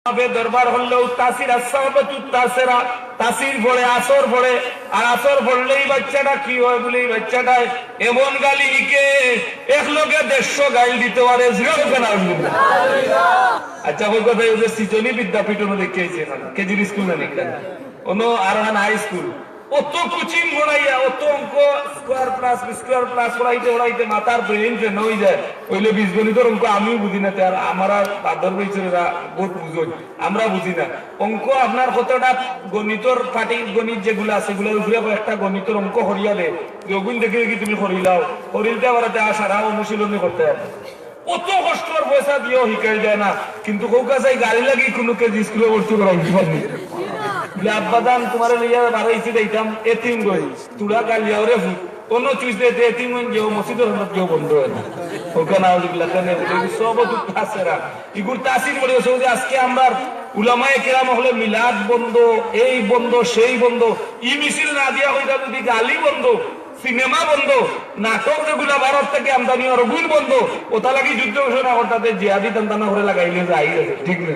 দরবার হলেও তাসির তাসেরা তাসির পড়ে আসর পড়ে আর আসর পড়লেই বাচ্চাটা কি হয় বলে বাচ্চাটা এমন গালি ইকে এক লোকে 150 গাইল দিতে পারে। আচ্ছা ওই কথা সিজনি বিদ্যাপীঠ দেখিয়েছে কেজির স্কুল না অন্য আর হাই স্কুল অত কোচিং পড়াইয়া অত অঙ্ক স্কোয়ার প্লাস পড়াইতে পড়াইতে মাথার ব্রেন ট্রেন হয়ে যায় ওইলে বীজগণিতের অঙ্ক আমিও বুঝি না আর আমার বাদর বৈচরা বহুত বুঝোই আমরা বুঝি না অঙ্ক আপনার কতটা গণিতর পাটি গণিত যেগুলো আছে সেগুলোর উপরে একটা গণিতের অঙ্ক হরিয়া দেয় যখন দেখে দেখি তুমি হরিলাও হরিলতে আবার সারা অনুশীলনী করতে হবে অত কষ্টর পয়সা দিয়েও শিকাই যায় না কিন্তু কৌকা চাই গাড়ি লাগি কোনো কেজি স্কুলে ভর্তি করা আব্বাদান তোমার লইয়া বাড়াইছি দেখতাম এতিম গই তুরা কালিয়াও রে ফুট কোন চুইতে এতিম গেও মসজিদের হঠাৎ কেউ বন্ধ হয় না ওখানে সব তাসেরা ইগুর তাসির পড়ে যে আজকে আমরা উলামায়ে কেরাম হলে মিলাদ বন্ধ এই বন্ধ সেই বন্ধ ই মিছিল না দিয়া হইতা যদি গালি বন্ধ সিনেমা বন্ধ নাটক যেগুলা ভারত থেকে আমদানি অরগুণ বন্ধ ওটা লাগি যুদ্ধ ঘোষণা করতে জিহাদি টান্তানা করে লাগাইলে যাই ঠিক না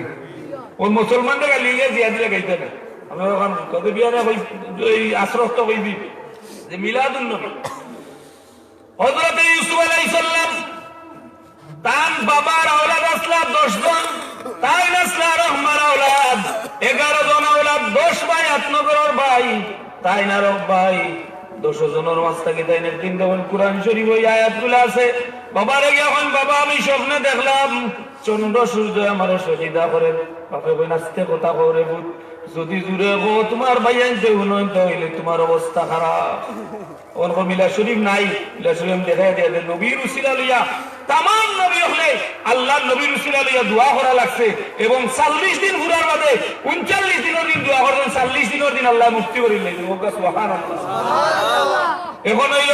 ওই মুসলমানদের গালিলে জিহাদি লাগাইতে না আমরা ওখান কত বিয়ারে ওই আশ্রস্ত হইবি যে মিলাদুন নবী হযরত ইউসুফ আলাইহিস সালাম তার বাবার আওলাদ আসলা 10 জন তাই নাসলা রহমার আওলাদ 11 জন আওলাদ 10 ভাই আত্মগরের ভাই তাই না রব ভাই 200 জনের মাঝ থেকে তাই না তিন দেওয়ান কুরআন শরীফ ওই আয়াতগুলো আছে বাবারে এখন বাবা আমি স্বপ্নে দেখলাম চন্দ্র সূর্য আমার সজিদা করে বাপে বই নাচতে কথা করে যদি জুড়ে গো তোমার ভাই আনতে উন্নয়ন হইলে তোমার অবস্থা খারাপ ওর মিলা শরীফ নাই মিলা শরীফ দেখা দিয়ে নবীর উসিলা লইয়া তামাম নবী হলে আল্লাহ নবীর উসিলা লইয়া দোয়া করা লাগছে এবং 40 দিন ঘুরার বাদে 39 দিনের দিন দোয়া করলেন 40 দিনের দিন আল্লাহ মুক্তি করিলেন সুবহানাল্লাহ। এখন হইল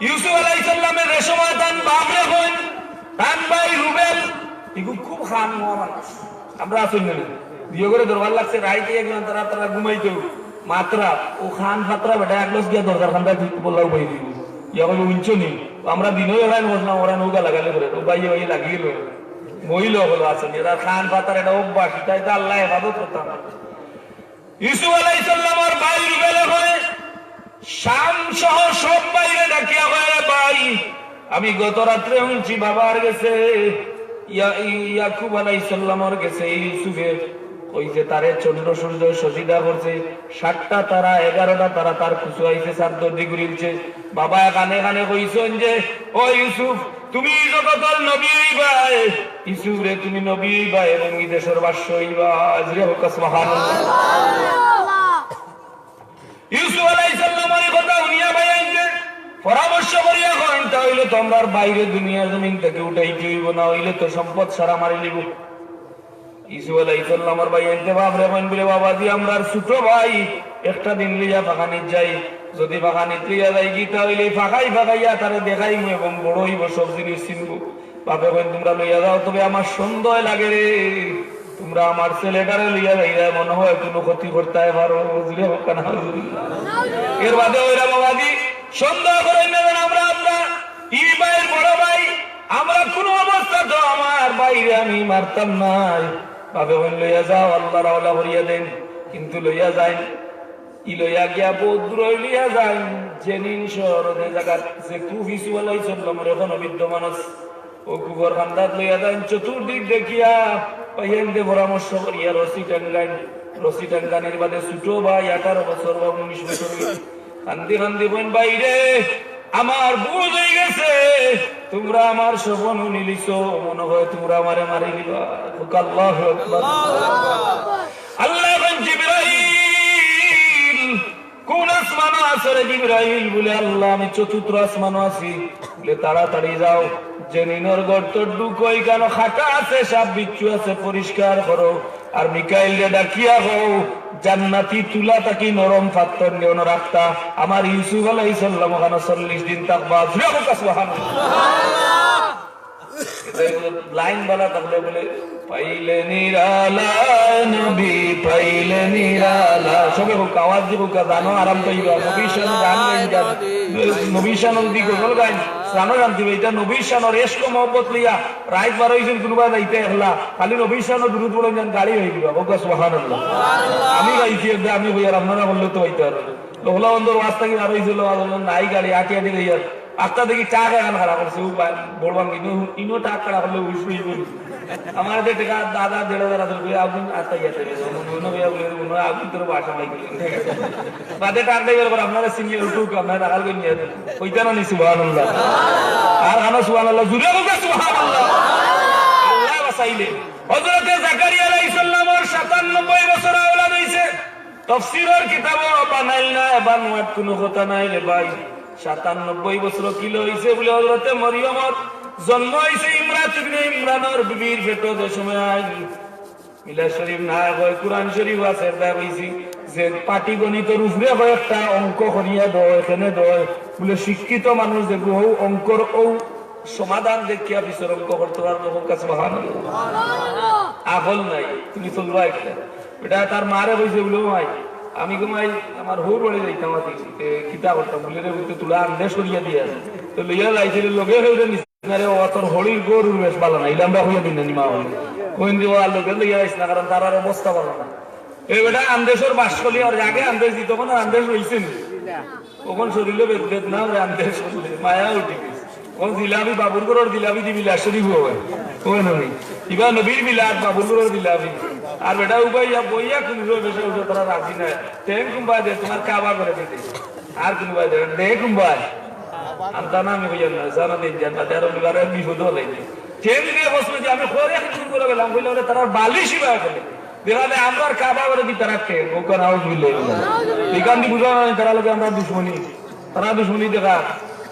ইউসুফ আলাইহিস সালামের রেশমা তান বাপ রেখন তান ভাই রুবেল এগুলো খুব খান মানুষ আমরা আসুন না বিয়ে করে দরবার লাগছে রাইতে একজন তারা তারা ঘুমাইতো মাত্রা ও খান ফাতরা বেটা এক লস গিয়া দরকার খানটা বললাও পাই দিব ইয়া বলে উঞ্চো নি আমরা দিনও এরাই বসলাম ওরা নৌকা লাগালে করে ও ভাই ওই লাগিয়ে গেল মহিলা বলো আসেন এরা খান ফাতার এটা অভ্যাস তাই তো আল্লাহ হেফাজত করতাম। ইউসুফ আলাইহিস সালামের ভাই রুবেল হয় শাম সহ সব বাইরে ডাকিয়া হয় ভাই আমি গত রাত্রে শুনছি বাবার গেছে ইয়াকুব আলাইহিস সালামের গেছে ইউসুফের ওই যে তারে চন্দ্র সূর্য সজিদা করছে 7টা তারা 11টা তারা তার খুশু আইছে চাঁদ ঘুরিলছে বাবা কানে কানে কইছেন যে ও ইউসুফ তুমি জগতের নবী হইবা ইউসুফ রে তুমি নবী হইবা এবং এই দেশের বাদশা হইবা আজরে হোক সুবহানাল্লাহ। ইউসুফ আলাইহিস সালামের কথা উনিয়া বাইনকে পরামর্শ করিয়া করেন তাইলে তোমরা বাইরে দুনিয়ার জমিন থেকে উঠাইতে হইব না হইলে তো সম্পদ সারা মারি লিব। ইউসুফ আলাইহিস সালামের ভাই এনতে বাপ রে কোন বলে বাবাজি আমরা ছোট ভাই একটা দিন লিয়া বাগানে যাই যদি বাগানে লিয়া যাই কি তাইলে ফাঁকাইয়া তারে দেখাইমু এবং বড় হইব সব জিনিস চিনবো বাপে কোন তোমরা লইয়া যাও তবে আমার সন্দেহ লাগে রে তোমরা আমার ছেলেটারে লইয়া যাইরা মনে হয় কোনো ক্ষতি করতে পারো বুঝলে হোক না এর বাদে ওইরা বাবাজি সন্দেহ করে নেবেন আমরা ই ভাইয়ের বড় ভাই আমরা কোন অবস্থা তো আমার বাইরে আমি মারতাম নাই বাপে বোন লইয়া যাও আল্লাহ রাওলা করিয়া দেন কিন্তু লইয়া যাই ই লইয়া গিয়া বহুত দূর লইয়া যাই জেনিন শহর যে জায়গা যে কুফ ইউসুফ আলাইহিস সালামের এখনো বিদ্যমান আছে ও কুফর খান্দাত লইয়া যাই চতুর্দিক দেখিয়া পাইয়েন্তে পরামর্শ করিয়া রশি টাঙ্গানির বাদে ছোট ভাই 18 বছর বা 19 বছর কান্দি কান্দি বোন বাইরে আমার ভুল হয়ে গেছে তোমরা আমার শোভন নিলিছো মনে হয় তোমরা আমারে মারি দিবা আল্লাহু আকবার আল্লাহ বলেন জিবরাইল কোন আসমানে আছে রে জিবরাইল বলে আল্লাহ আমি চতুর্থ আসমানে আছি বলে তাড়াতাড়ি যাও জেনিনের গর্ত ঢুকোই কেন খাটা আছে সাপ বিচ্ছু আছে পরিষ্কার করো আর মিকাইল রে ডাকিয়া হও জান্নাতি তুলা তাকি নরম পাত্র নিয়ে রাখতা আমার ইউসুফ আলাইহিস সালাম ওখানে 40 দিন থাকবা সুবহানাল্লাহ লাইন বলা তাহলে বলে পাইলে নিরালা নবী পাইলে নিরালা সবে হোক আওয়াজ দিব জানো আরাম পাইবা নবী শান গান গাইবা নবী শান দি গজল গাইন জানো জানতে এটা নবীর শানোর এশক মহব্বত লইয়া রাইত বার হইছেন কোনোবা যাইতে একলা খালি নবীর শানোর দুরুদ পড়েন যান গাড়ি হয়ে গেল বকা সুবহানাল্লাহ আমি গাইছি আমি হইয়ার আপনারা বললে তো হইতে পারবে লোহলা বন্ধুর ওয়াজ থেকে আর হইছিল নাই গাড়ি আটি আটি হইয়ার আটটা দেখি টাকা গান খারাপ করছে বলবান ইনো টাকা খারাপ করলে উইসুই বলি আমার যে টাকা দাদা 1,500 আপনি আটটা গেছে আপনি তোর বাসা মাই বাদে টাকা দেবের পর আপনারা সিনিয়র টুক আপনারা টাকা করে নিয়ে ওইটা না নি সুবহানাল্লাহ আর আনা সুবহানাল্লাহ জুড়ে বলবে সুবহানাল্লাহ আল্লাহ বাসাইলে হযরত জাকারিয়া আলাইহিস সালামের 97 বছর আওলাদ হইছে তাফসীরের কিতাব বানাইল না বানওয়াত কোনো কথা নাই রে ভাই 97 বছর কিলো হইছে বলে হযরত মরিয়মের জন্ম হইছে ইমরানের বিবির পেটে যে সময় মিলাদ শরীফ না হয় কোরআন শরীফ আছে দেয়া হইছে যে পাটিগণিতের উপরে একটা অঙ্ক করিয়া দেয় এখানে দেয় বলে শিক্ষিত মানুষ যে বহু অঙ্কর ও সমাধান দেখিয়া বিচার অঙ্ক করতে পারবো সুবহানাল্লাহ আকল নাই তুমি চলবা একটা এটা তার মারে বইছে বলে ভাই আমি ঘুমাই আমার হৌ বলে যাইতাম কিতা করতাম বলে রে বলতে তুলা আন্দেশ করিয়া দিয়া তো লইয়া যাইছিল লগে হইলে নিসারে অতর হলির গরুর বেশ ভালো না এটা আমরা হইয়া দিন নিমা হইল কোন দিব আর লোকে লইয়া যাইছ না কারণ তার আর অবস্থা ভালো না এই বেটা আন্দেশের বাস করলি আর আগে আন্দেশ দিত কোন আন্দেশ হইছেন কখন শরীরে বেদ না আন্দেশ করলে মায়া উঠি কোন জিলাপি বাবুর গরুর জিলাপি দিবি লাশরিফ হয় কোন নবী ইবা নবীর মিলাদ বাবুর গরুর জিলাপি আর বেটা উবাইয়া বইয়া কোন বেশে উঠে তারা রাজি না তেন কুম্বা দে তোমার কাবা করে দিতে আর কোন ভাই দে কুম্বা আমতা না আমি বইয়া না জানা দিন জানা তেরো বিবারে বিপদ হলাই তেন দিয়ে বসবে যে আমি খরে কিছু করে গেলাম বইলে তারা বালিশই বা করে দেখালে আমরা কাবা করে দি তারা কে ওখান আউজ বিলে এখান দিয়ে বুঝা না তারা লোকে আমরা দুশ্মনী তারা দুশ্মনী দেখা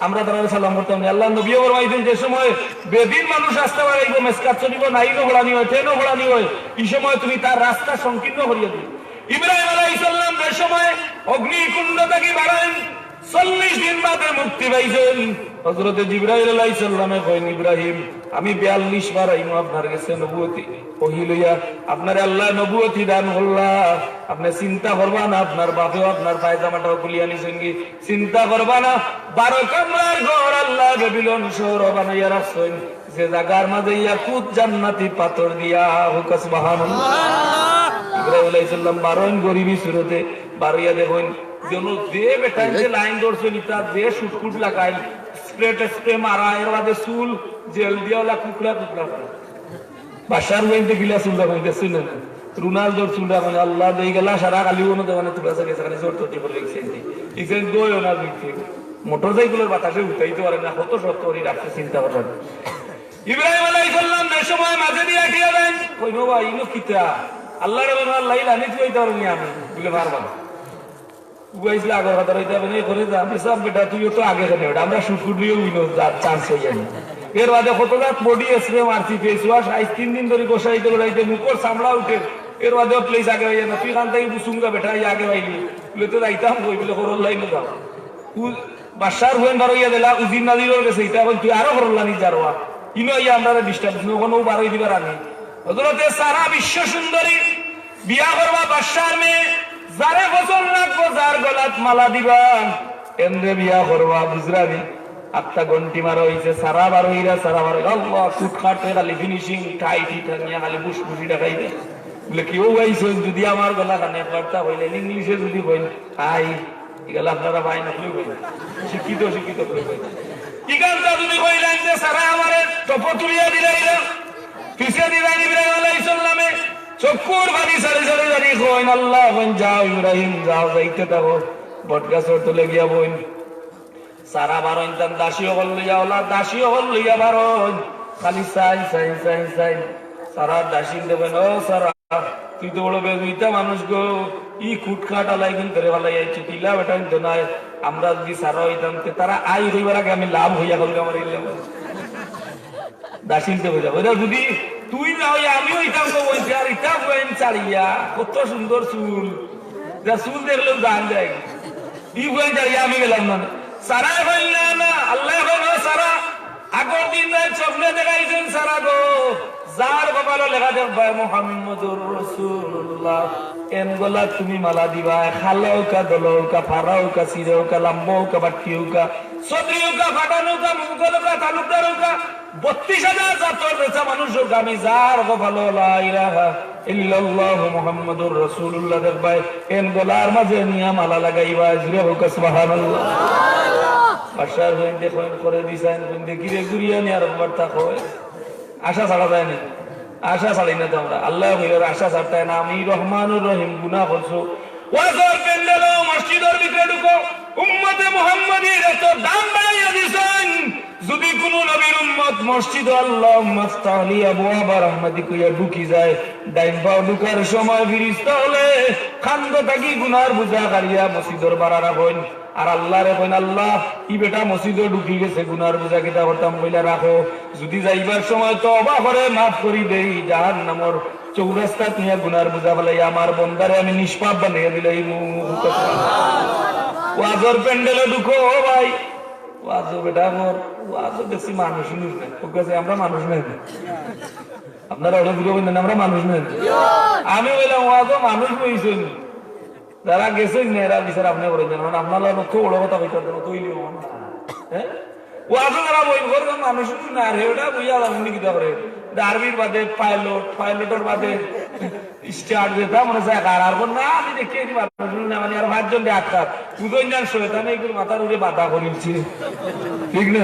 আমরা তারা সালাম করতাম আল্লাহ নবী ফরমাইছেন যে সময় বেদিন মানুষ আসতে পারে মেসকাত চলিব নাইনো ঘোড়ানি হয় ট্রেনও ঘোড়ানি হয় এই সময় তুমি তার রাস্তা সংকীর্ণ করিয়া দিও ইব্রাহিম আলাইহিস সালাম যে সময় অগ্নিকুণ্ড থেকে বাড়ান 40 দিন বাদে মুক্তি পাইছেন হযরত জিবরাইল আলাইহিস সালামে কইন ইব্রাহিম আমি 42 বার আইমু আপনার কাছে নবুয়তি কহিলইয়া আপনার আল্লাহ নবুয়তি দান করলা আপনি চিন্তা করবা না আপনার বাপেও আপনার পায়জামাটাও খুলিয়া নিছেন কি চিন্তা করবা না 12 কামরার ঘর আল্লাহ বেবিলন শহর বানাইয়া রাখছেন যে জায়গার মাঝে ইয়াকুত জান্নাতি পাথর দিয়া হুক সুবহানাল্লাহ ইব্রাহিম আলাইহিস সালাম বারণ গরিবী সুরতে বারইয়া দেখুন যেন যে বেটা যে লাইন ধরছে নিতা যে শুটকুট লাগাই স্প্রে মারা এর বাদে চুল জেল দিয়াওলা কুকড়া কুকড়া বাসার হইতে গিলা চুল লাগাইতেছে না রোনালদোর চুলটা মানে আল্লাহ দেই গেলা সারা কালি কোনো দোকানে তুলা সাকে সেখানে জোর তটি করে রেখেছে এখানে দই ওনার দিকে মোটরসাইকেলের বাতাসে উঠাইতে পারে না কত শক্ত করে রাখতে চিন্তা করেন ইব্রাহিম আলাইহিস সালাম যে সময় মাঝে দিয়ে আটিয়া দেন কই বাবা ইনো কিতা আল্লাহ রে বাবা আল্লাহ লানি তুইতে পারবি আমি বলে পারবা উগাইছলা আগর কথা রইতে হবে না করে যা আমি সব বেটা তুইও তো আগে কেন আমরা শুটকুটিও উইনো চান্স হই যায় এর বাদে কত রাত বডি স্প্রে মারছি ফেস ওয়াশ 3 দিন ধরে গোসাইতে গোসাইতে মুখর সামলা উঠে এর বাদে প্লেস আগে হই না তুই কান্তাই বুসুঙ্গা বেটা আগে হইলি বলে তো যাইতাম কই বলে করল লাইনে যাও বাসার হুয়েন বারইয়া দিলা উজিন নাজির গেছে এটা এখন তুই আরো করল লানি যারওয়া ইনো ইয়া আমরা ডিস্টার্ব কোনো বারই দিবার আগে হযরতে সারা বিশ্ব সুন্দরী বিয়া করবা বাসার মেয়ে যারে গোসল রাখবো যার গলাত মালা দিবা এন্দ্রে বিয়া করবা বুঝরানি 8টা ঘন্টি মারা হইছে সারা বার হইরা সারা বার আল্লাহ কুট কাটে খালি ফিনিশিং টাইটি টানিয়া খালি বুসবুসি দেখাইবে বলে কেউ গাইছে যদি আমার গলা কানে বার্তা হইলে ইংলিশে যদি কইন আই এগুলো আপনারা ভাই না কেউ কইন শিক্ষিত শিক্ষিত করে কইন কি গানটা যদি কইলেন যে সারা আমারে টপ তুলিয়া দিলাইলা পিছে দিলেন ইব্রাহিম আলাইহিস সালামে চকুর বাড়ি সারি সারি সারি কইন আল্লাহ কইন যাও ইব্রাহিম যাও যাইতে থাকো বটগাছর তলে গিয়া বইন সারা বারণ তান দাসীও হল লইয়া ওলা দাসীও হল লইয়া বারণ খালি চাই চাই চাই চাই সারা দাসী দেবেন ও সারা তুই তো বড় বেগুইতা মানুষ গো ই খুটখাট আলাই কিন্তু করে ভালাই আইছি টিলা বেটা কিন্তু নাই আমরা যদি সারা হইতাম তারা আই হইবার আগে আমি লাভ হইয়া গেল আমার দাসী দেবে যাবো যদি তুই যাও আমি হইতাম তো বলছি আর ইটা বইন চাড়িয়া কত সুন্দর চুল যা চুল দেখলেও জান যায় ই বইন চাড়িয়া আমি গেলাম না সারা হইল না আল্লাহ হইল সারা আগর দিন চোখে দেখাইছেন সারা গো যার কপালে লেখা দেখবা মুহাম্মদুর রাসূলুল্লাহ এন গলা তুমি মালা দিবা খালাও কা দলাও কা ফারাও কা সিরাও কা লাম্বাও কা বাটিও কা চৌধুরী হোকা, ফাটা নৌকা, মুঘল হোকা, তালুকদার হোকা, 32,000 ছাত্র বেচা মানুষ হোক, আমি যার ভালো লা ইলাহা ইল্লাল্লাহু মুহাম্মাদুর রাসূলুল্লাহ দেখবাই এন গলার মাঝে নিয়া মালা লাগাইবা, জুড়ে হোক সুবহানাল্লাহ। বাসার হইতে কইন করে দিছেন, কইতে গিরে গুরিয়া নিয়ার বার্তা কয়, আশা ছাড়া যায় না, আশা ছাড়ি না তো আমরা। আল্লাহ কইর আশা ছাড়তাই না, আমি রহমানুর রহিম গুনাহ করছো। ওয়াজর পেন্ডেল মসজিদের ভিতরে ঢুকো, উম্মতে মুহাম্মাদীর এত দাম বাড়াইয়া দিছেন, যদি কোন নবীর উম্মত মসজিদ আল্লাহুম্মা আফতাহলি আবওয়াবা রাহমাতি কইয়া ঢুকি যায়, ডাইন পাও ঢুকার সময় ফিরিস্তা হলে খান্দ থাকি গুনার বুঝা কারিয়া মসজিদের বাড়া রাখেন। আর আল্লাহ রে কইন, আল্লাহ ই বেটা মসজিদে ঢুকি গেছে, গুনার বুঝা কিতা করতাম বইলা রাখো, যদি যাইবার সময় তওবা করে মাফ করি দেই, জাহান্নামের চৌরাস্তাত নিয়া গুনার বুঝা ফেলাই আমার বন্দারে আমি নিষ্পাপ বানিয়ে দিলাই। ওয়াজর প্যান্ডেলে ঢুকো ভাই, ওয়াজও বেটা মোর ওয়াজও দেখছি মানুষ নেই, কাছে আমরা মানুষ নেই, আপনারা অনেক দূরে বললেন আমরা মানুষ নেই। আমি বললাম ওয়াজও মানুষ বইছেন, যারা গেছেন না এরা বিচার আপনি করে দেন, মানে আপনার লক্ষ্য বড় কথা কইতে তৈরি হ্যাঁ, ওয়াজও যারা বই করবেন মানুষ না রে, ওটা বুঝা যাবেন কিতা করে আরবির বাদে পাইলট, পাইলটের বাদে স্টার্ট যেটা মনে হয় আর না, আমি দেখিয়ে দিই না, মানে আর 5 জন ডাক্তার দুজন জন শয়তান এইগুলো মাথার উপরে বাধা করেছে, ঠিক না?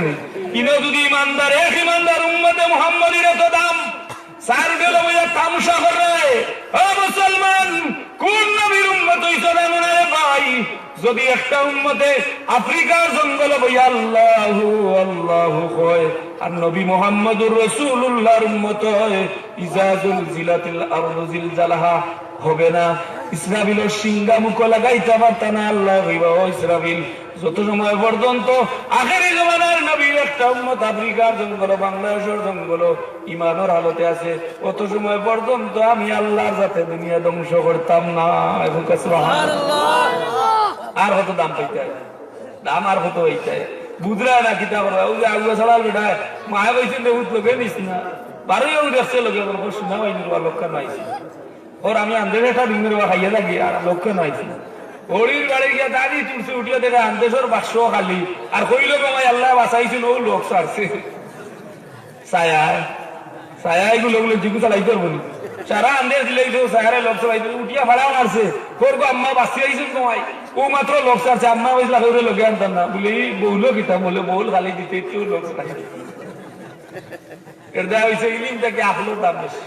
ইনো যদি ইমানদার এক ইমানদার উম্মতে মুহাম্মাদীর এত দাম সার গেল বইয়া তামসা করে, ও মুসলমান কোন নবীর উম্মত হইছো না মনে ভাই, যদি একটা উম্মতে আফ্রিকার জঙ্গলে বইয়া আল্লাহু আল্লাহু কয় আর নবী মুহাম্মদুর রাসূলুল্লাহর উম্মত হয়, ইজাজুল জিলাতিল আরদু জিলজালাহা হবে না, ইসরাফিলের সিংহা মুখ লাগাইতে পারতা না। আল্লাহ কইবা, ও ইসরাফিল যত সময় পর্যন্ত আখেরি জমানার নবীর একটা উম্মত আফ্রিকার জঙ্গল, বাংলাদেশের জঙ্গল ইমানের হালতে আছে, অত সময় পর্যন্ত আমি আল্লাহর যাতে দুনিয়া ধ্বংস করতাম না। এবং আর কত দাম পাইতে দাম আর কত হইতে বুঝরা না কিতা করবা, ওই যে আগুয়া ছাড়া বেটা মায়া কইছেন বহুত লোকে নিস না, 12 দেখছে লোকে শোনা হয়নি লোকখান আইসি ওর, আমি আন্ধে একটা দিনের খাইয়া থাকি আর লোকখান আইসি হরির বাড়ি গিয়া দাঁড়িয়ে তুলছে উঠিয়া দেখে আন্দেশর 500 খালি, আর কইল কমাই আল্লাহ বাঁচাইছিল ও লোক ছাড়ছে ছায়া ছায়া এগুলো জিগু চালাইতে পারবো নি, সারা আন্দেশ দিলে ছায়ারে লোক চালাইতে উঠিয়া ভাড়াও মারছে, করবো আম্মা বাঁচি আইসুন কমাই, ও মাত্র লোক ছাড়ছে, আম্মা বসলা করে লোকে আনতাম না বলে বউলো কিতা বলে বউল খালি দিতে কেউ লোক চালাই এর দেওয়া হয়েছে ইলিম থেকে আখলোর দাম বেশি,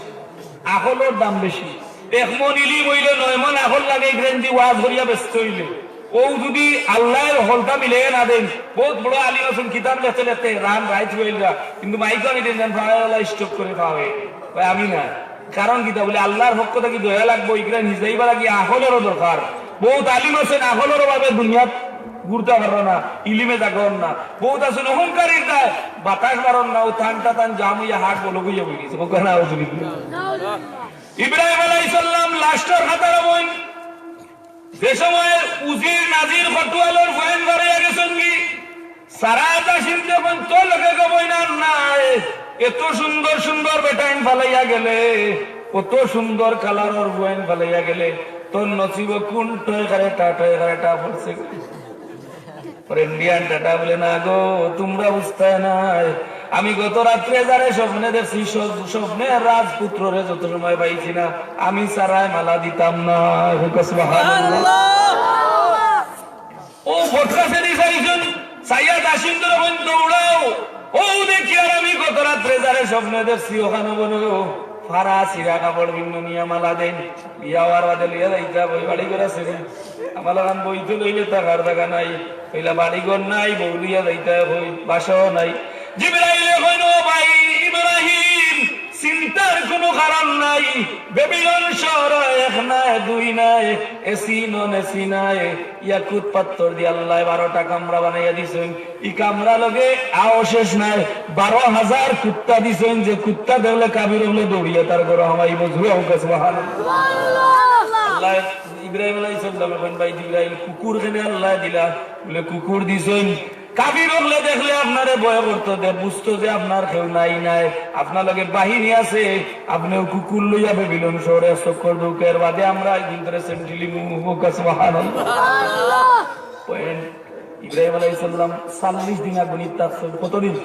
আখলোর দাম বেশি, 1 মন ইলিম হইলে 9 মন আখল লাগে, গ্রেন্দি ওয়াজ করিয়া ব্যস্ত হইলে ও যদি আল্লাহর হলটা মিলে না দেন, বহুত বড় আলিম আছেন কিতাব লেখতে লেখতে রান রাইট হইলা, কিন্তু মাইক আমি দেন স্টপ করে পাবে ভাই, আমি না, কারণ কিতা বলে আল্লাহর পক্ষ থেকে দয়া লাগবো, ইকরা নিজেইবা লাগি আখলেরও দরকার, বহুত আলিম আছেন আখলেরও ভাবে দুনিয়াত ঘুরতে পারো না, ইলিমে থাকন না, বহুত আছেন অহংকারীর দায় বাতাস মারন না, ও টানটা টান জামুইয়া হাট বলো গিয়ে বলিছে না। ইব্রাহিম আলাইহিস সালাম লাস্টের খাতার বই যে সময় উজির নাজির ফটুয়ালোর বয়ান করে গেছেন কি সারাটা চিনতে কোন তো লোকে কবই না, এত সুন্দর সুন্দর বেটাইন ফালাইয়া গেলে, কত সুন্দর কালারের বয়ান ফালাইয়া গেলে, তোর নসিব কোন টয় করে টাটা বলছে ইন্ডিয়ান টাটা বলে, না গো তোমরা বুঝতে নাই, আমি গত রাত্রে যারে স্বপ্নে দেখছি স্বপ্নে রাজপুত্র রে যত সময় পাইছি না আমি সারায় মালা দিতাম না। ও ভোটকা সেদি চাইছেন সাইয়াদ আসিন্দর দৌড়াও, ও দেখি আর আমি গত রাত্রে যারে স্বপ্নে দেখছি ওখানে বলো ফারা সিরা কাপড় ভিন্ন নিয়ে মালা দেন, বিয়া হওয়ার বাদে লিয়া যাইতা বই বাড়ি করে আছে, আমার লাগান বইতে লইলে টাকার টাকা নাই, কইলা বাড়িঘর নাই, বউ লিয়া যাইতা বই বাসাও নাই। জিবরাইলে কইল, ভাই ইব্রাহিম চিন্তার কোনো কারণ নাই, বেবিলন শহর 1 নাই 2 নাই, এসি নন এসি নাই, ইয়াকুত পাথর দিয়ে আল্লাহ 12টা কামরা বানাইয়া দিছেন, ই কামরা লগে আও শেষ নাই, 12,000 কুত্তা দিছেন, যে কুত্তা দেখলে কাবির হলে দৌড়িয়া তার ঘর হামাইব, জুয়া হোক সুবহানাল্লাহ। আল্লাহ ইব্রাহিম আলাইহিস সালাম বলেন, ভাই জিবরাইল কুকুর কেন আল্লাহ দিলা, বলে কুকুর দিছেন, কাবির হলে দেখলে আপনারে ভয় করতো, বুঝতো যে আপনার কেউ নাই নাই, আপনার লগে বাহিনী আছে, আপনিও কুকুর লইয়া বেবিলন শহরে চক্কর ঢুকের বাদে আমরা ভিতরে সেন্টিলি সুবহানাল্লাহ। ইব্রাহিম আলাইহিস সালাম 40 দিন আগুন তাপছে কতদিন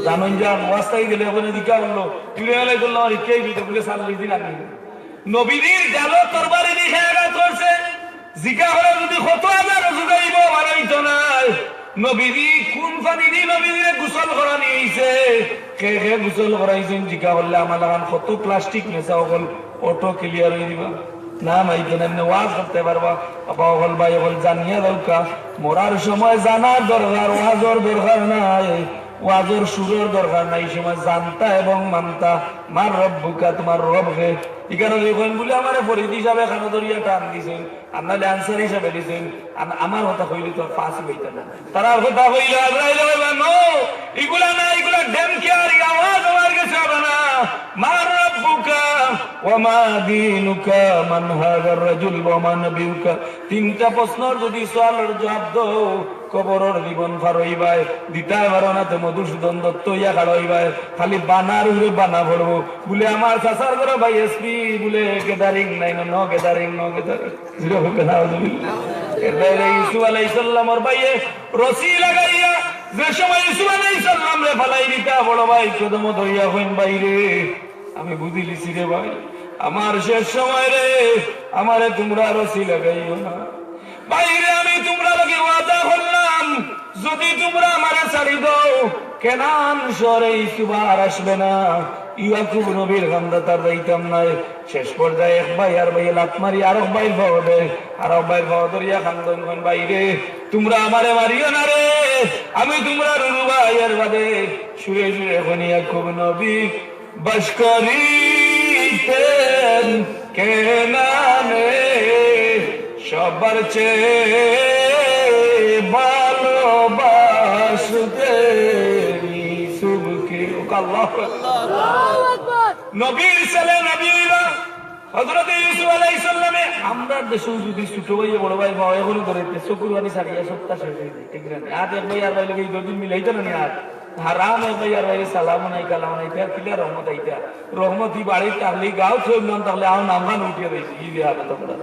জানেন যা ওয়াস্তাই গেলে ওখানে দিকা হলো ইব্রাহিম আলাইহিস সালাম রিকেই দিতে বলে 40 দিন আগুন নবীর জালো তরবারি দিয়ে আঘাত করছে জিকা হলে যদি কত হাজার জুগাইব বানাইতো না নবীজি কোন পানি দিয়ে নবীরে গোসল করা নিয়েছে কে কে গোসল করাইছেন জিকা বললে আমার লাগান কত প্লাস্টিক মেশা হল অটো ক্লিয়ার হয়ে দিবা না মাইতো না ওয়াজ করতে পারবা বাবা হল ভাই হল জানিয়া দরকার মরার সময় জানার দরকার ওয়াজর দরকার নাই ওয়াজর সুরের দরকার নাই সময় জানতা এবং মানতা মার রব্বুকা তোমার রবকে এখানে যখন বলে আমার ফরিদ হিসাবে এখানে ধরিয়া টান দিছেন আপনার আনসার হিসাবে দিছেন আমার কথা কইলে তো পাস হইতে না তারা কথা কইলে আজরাইল বলবা নো এগুলা না এগুলা ডেম কেয়ার আওয়াজ আমার কাছে হবে না মার রব্বুকা ওয়া মা দীনুকা মান হাযার রাজুল ওয়া মা নবিয়ুকা তিনটা প্রশ্নের যদি সওয়ালের জবাব দাও কবরের জীবন পার হইবাই দিতাই পারো না তো মধুসূদন দত্ত ইয়া খাড় হইবাই খালি বানার উড়ে বানা পড়বো বলে আমার চাচার ঘরে ভাই এসপি বলে গেদারিং নাই ন গেদারিং ইউসুফ আলাইহিস সালামের ভাইয়ে রশি লাগাইয়া যে সময় ইউসুফ আলাইহিস সালাম রে ফালাই দিতা বড় ভাই কদম ধরিয়া হইন বাইরে আমি বুঝি লিছি রে ভাই আমার শেষ সময় রে আমারে তোমরা রশি লাগাইও না বাইরে আমি তোমরা লগে ওয়াদা করলাম যদি তোমরা আমারে ছাড়ি দাও কেনান শহরে ইউসুফ আর আসবে না ইয়াকুব নবীর গান্দা তার যাইতাম নাই শেষ পর্যায়ে এক ভাই আর ভাই লাত মারি আর এক ভাই ভাও দেয় আর এক ভাই ভাও ধরিয়া খান্দন কোন বাইরে তোমরা আমারে মারিও না রে আমি তোমরা রুরু ভাইয়ের বাদে শুয়ে শুয়ে এখন ইয়াকুব নবী বাস করিতেন কেনানে সবার চেয়ে ভালোবাসতে ইউসুফকে আল্লাহু আকবার নবীর ছেলে নবী হযরত ইউসুফ আলাইহিস সালামে আমরা দেশে যদি ছোট ভাই বড় ভাই ভাই এগুলো ধরে চকুরবানি ছাড়িয়া সত্তা শেষ হয়ে যায় ঠিক না আজ এক ভাই আর ভাই লাগে দুদিন মিলাইতো না আর হারাম এক ভাই আর ভাই সালাম নাই কালাম নাই তার কিলা রহমত আইতা রহমতি বাড়ি তাহলে গাও ছব নাম তাহলে আও নামগান উঠিয়ে দিয়েছি ই দেয়া তোমরা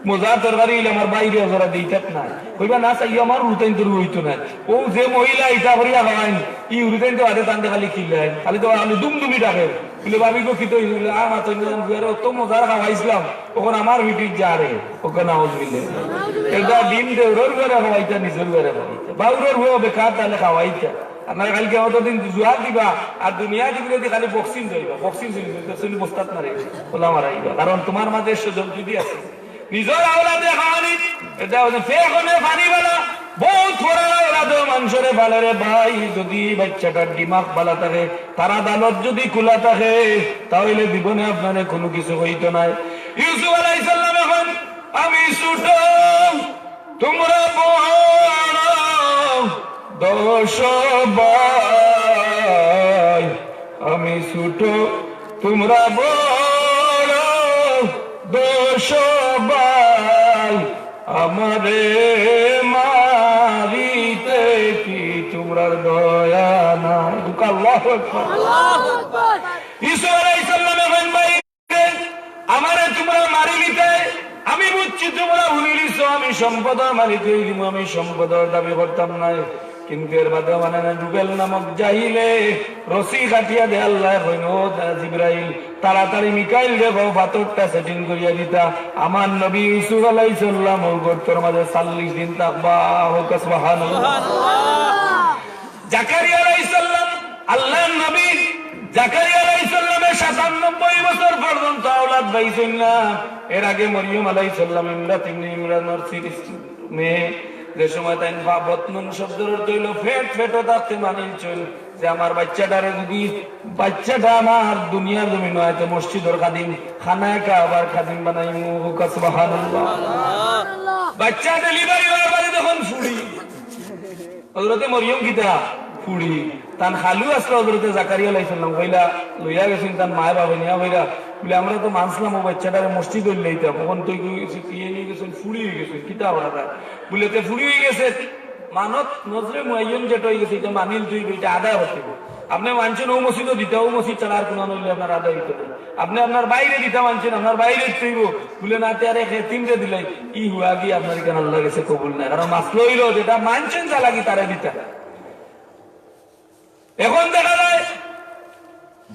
মজার তরকারি আমার বাইরে ওরা দিইতাত না কইবা না চাই আমার রুতাইন তোর হইতো না ও যে মহিলা ইটা করিয়া হওয়াইন ই রুতাইন তো আদে তান্তে খালি খিলেন খালি তো আমি দুমদুমি ডাকে বলে ভাবি গো কি তো আমার তো অত মজার খাওয়াইছিলাম ওখন আমার ভিটির যা রে ওখানে আওয়াজ দিলে এটা ডিম দেউরর ঘরে খাওয়াইতা নিজের ঘরে খাওয়াইতা বাউরর হয়ে বেকার তাহলে খাওয়াইতা আপনার কালকে অতদিন জুয়ার দিবা আর দুনিয়া দিবলে খালি বক্সিং যাইবা বক্সিং চলি বস্তাত মারে ওলা মারাইবা কারণ তোমার মাঝে সুযোগ যদি আছে নিজের আওলাদে খাওয়ানি এটা ফেখনে পানি বালা বহুত ফোরা ওলাদে মানুষের ভালো রে ভাই যদি বাচ্চাটার দিমাগ ভালো থাকে তারা দালত যদি খোলা থাকে তাহলে জীবনে আপনার কোনো কিছু হইতো নাই ইউসুফ আলাইহিস সালাম এখন আমি ছোট তোমরা বড় দোষ ভাই আমি ছোট তোমরা বড় দোষ ভাই আমারে মারিতে কি তোমরা দয়া নাই আল্লাহু আকবার আল্লাহু আকবার ঈসা আলাইহিস সালাম এখন ভাই আমারে তোমরা মারি দিতে আমি বুঝছি তোমরা ভুলে গেছো আমি সম্পদের মালিক আমি সম্পদের দাবি করতাম নাই কিন্তু এর বাদে মানে রুবেল নামক জাহিলে রশি কাটিয়া দে আল্লাহ কইন ও জিবরাইল তাড়াতাড়ি মিকাইল দেখো পাথরটা সেটিং করিয়া দিতা আমার নবী ইউসুফ আলাইহিস সালাম ওর গর্তের মাঝে 40 দিন থাকবা হোক সুবহানাল্লাহ জাকারিয়া আলাইহিস সালাম আল্লাহর নবী জাকারিয়া আলাইহিস সালামের 97 বছর পর্যন্ত আওলাদ পাইছেন না এর আগে মরিয়ম আলাইহিস সালাম ইমরানের মেয়ে যে সময় তাই বতনুন শব্দের অর্থ হইল ফেট ফেটো থাকতে মানিল চল যে আমার বাচ্চাটারে যদি বাচ্চাটা আমার দুনিয়ার জমিন হয় তো মসজিদর খাদিম খানায় কাবার খাদিম বানাই সুবহানাল্লাহ বাচ্চা ডেলিভারি হওয়ার পরে তখন ফুড়ি হযরতে মরিয়ম গীতা ফুড়ি তান খালু আসলো হযরতে জাকারিয়া আলাইহিস সালাম কইলা লইয়া গেছেন তান মায়ের বাবা নিয়া কইরা বলে আমরা তো মানছিলাম ও বাচ্চাটারে মসজিদ লইতাম তখন তুই কি নিয়ে গেছেন ফুড়ি হয়ে গেছে কিতা ওরা বলে তে ফুড়ি হয়ে গেছে মানত নজরে মুআয়্যান যেটা হয়ে গেছে এটা মানিল তুই এটা আদা হতে আপনি মানছেন ও মসজিদও দিতে, ও মসজিদ ছাড়া আর কোনো নইলে আপনার আদায় হইতো না। আপনি আপনার বাইরে দিতে মানছেন, আপনার বাইরে দিতেইব বলে না তারে তিনটে দিলে ই হুয়া কি আপনার কেন আল্লাহ গেছে কবুল না, কারণ মাসলো হইল যেটা মানছেন যা লাগি তারে দিতা। এখন দেখা যায়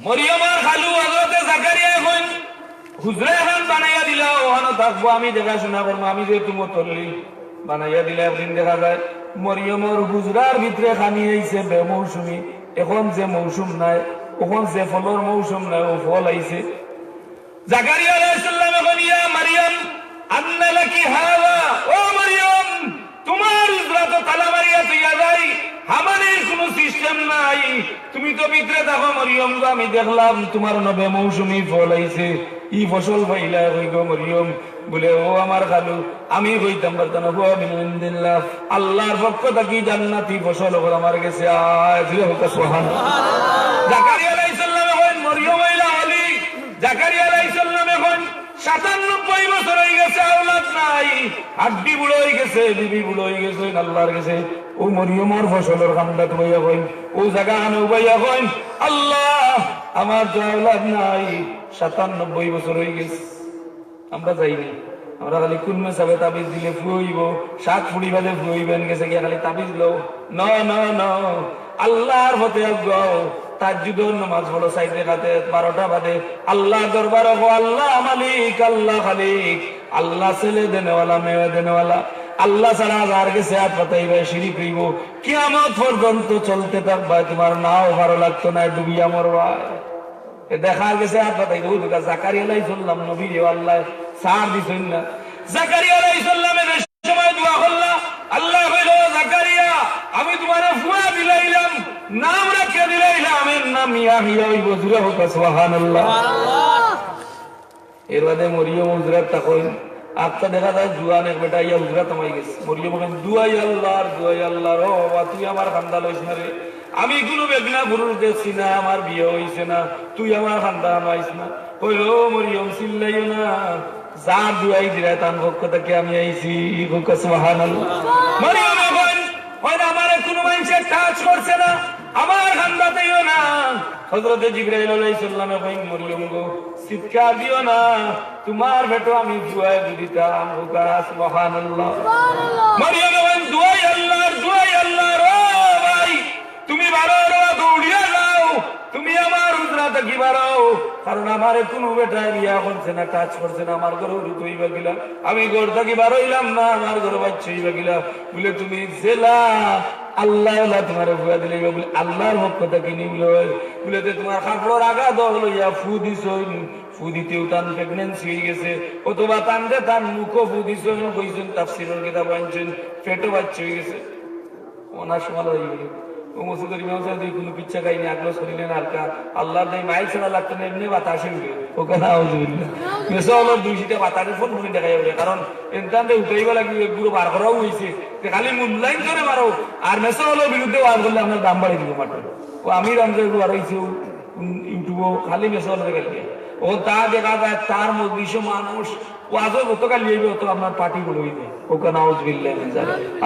মরিয়মার খালু হযরতে জাকারিয়া এখন হুজরা এখন বানাইয়া দিলা, ওখানে থাকবো আমি দেখাশোনা করবো, আমি যেহেতু মতলি বানাইয়া দিলে। একদিন দেখা যায় মরিয়মর হুজরার ভিতরে খানি আইছে বেমৌসুমি। এখন যে মৌসুম নাই, এখন যে ফলের মৌসুম নাই, ও ফল আইছে। জাকারিয়া আলাইহিস সালাম এখন ইয়া মারিয়াম আন্না লাকি হাযা, ও মারিয়াম তোমার হুজরা তো তালা মারিয়া তুইয়া যাই, আমাদের কোনো সিস্টেম নাই, তুমি তো ভিতরে দেখো মরিয়ম, আমি দেখলাম তোমার নবে মৌসুমি ফল আইছে, ই ফসল পাইলা হই গো মরিয়ম। বলে ও আমার খালু আমি কইতাম পারতাম না, বিল্লাহ আল্লাহর পক্ষ থেকে জান্নাতি ফসল ওপর আমার গেছে। সুবহানাল্লাহ। জাকারিয়া আলাইহিস সালাম এখন মরিয়ম আইলা হলি, জাকারিয়া আলাইহিস সালাম এখন 97 বছর হয়ে গেছে, আওলাদ নাই, হাড্ডি বুড়ো হয়ে গেছে, বিবি বুড়ো হয়ে গেছে, আল্লাহর গেছে। ও মরিয়মর ফসলের কামটা তুমি এখন ও জায়গা আনো ভাইয়া কইন আল্লাহ আমার তো আওলাদ নাই, 97 বছর হয়ে গেছে, আমরা যাইনি। আমরা খালি কুলমে সাবে তাবিজ দিলে ফুইব, 7 ফুড়ি বাদে ফুইবেন গেছে গিয়া খালি তাবিজ লো। ন ন ন আল্লাহর হতে গাও, তাজ্জুদের নামাজ পড়ো 4 রাকাতে 12টা বাদে, আল্লাহ দরবারে গো আল্লাহ মালিক, আল্লাহ খালিক, আল্লাহ ছেলে দেনেওয়ালা মেয়ে দেনেওয়ালা, আল্লাহ ছাড়া আর গেছে হাত পাতাইবে, শিরিক হইব, কিয়ামত পর্যন্ত চলতে থাকবা, তোমার নাও ভালো লাগতো না, ডুবিয়া মরবা। দেখা গেছে হাত পাতাইবে। জাকারিয়া আলাইহিস সালাম নবী আল্লাহ সার দিছেন না। জাকারিয়া আলাইহিস সালামের সময় দোয়া করলা, আল্লাহ কইলো জাকারিয়া আমি তোমারে ফুয়া দিলাইলাম, নাম রাখে দিলাইলাম, আমের নাম ইয়াহিয়া হইব। জুরে হোক সুবহানাল্লাহ। এর বাদে মরিয়ম হুজরাত তাকইন আত্মা দেখা যায় জুয়ান এক বেটা ইয়া হুজরাত আমাই গেছে। মরিয়ম বলেন দুয়াই আল্লাহর, দুয়াই আল্লাহর, ও বাবা তুই আমার খান্দা লইছ না রে, আমি কোনো বেদনা পুরুষ দেখছি না, আমার বিয়ে হইছে না, তুই আমার খান্দা আনাইস না। কইল মরিয়ম চিল্লাইও না, যা দুয়াই দিরা তার পক্ষ থেকে আমি আইছি। সুবহানাল্লাহ। মরিয়ম এখন হয়তো আমার কোনো মানুষে টাচ করছে না, আমার খান্দাতেও না। হযরতে জিবরাইল আলাইহিস সালাম কইন মরিয়ম গো চিৎকার দিও না, তোমার বেটো আমি দুয়াই দিতাম। সুবহানাল্লাহ। মরিয়ম কইন দুয়াই আল্লাহর, দুয়াই আল্লাহর, ও ভাই তুমি বারো দৌড়িয়া যাও, তুমি আমার হুজরাতে কি বাড়াও, কারণ আমার কোনো বেটায় বিয়া করছে না, টাচ করছে না, আমার ঘরে রুত হইবা গিলা, আমি ঘর থাকি বার হইলাম না, আমার ঘরে বাচ্চা হইবা গিলা, বলে তুমি জেলা আল্লাহ তোমার ভুয়া দিলে বলে আল্লাহর পক্ষ থেকে নিবল, বলে তোমার কাপড় আগা দল লইয়া ফু দিছ, ফু দিতেও তান প্রেগনেন্সি হয়ে গেছে, অথবা তানরে তার মুখও ফু দিছ, কইছেন তাফসীরের কিতাব আনছেন, পেটও বাচ্চা হয়ে গেছে। ওনার সময় হয়ে গেল ও মসজিদের ইমাম সাহেব কোনো পিচ্ছা খাইনি, আগ্রহ করিলেন হালকা, আল্লাহর দেয় মাইল ছাড়া লাগতো না, এমনি বাতাসে উঠে ওকে না মেসো হলো 200টা বাতাসে ফোন ফোন দেখা যাবে, কারণ এনতান্তে উঠাইব লাগবে, পুরো বার করাও হয়েছে, খালি মূল্যায়ন করে মারো, আর মেসো হলো বিরুদ্ধে ওয়ার করলে আপনার দাম বাড়িয়ে দিব মাত্র। ও আমি রমজান বার হয়েছে ইউটিউবও খালি মেসো হলো গেলে, ও তা দেখা যায় তার মধ্যে মানুষ ওয়াজও গতকাল লিয়ে তো আপনার পার্টি করে হইবে, ওকে নাউজুবিল্লাহ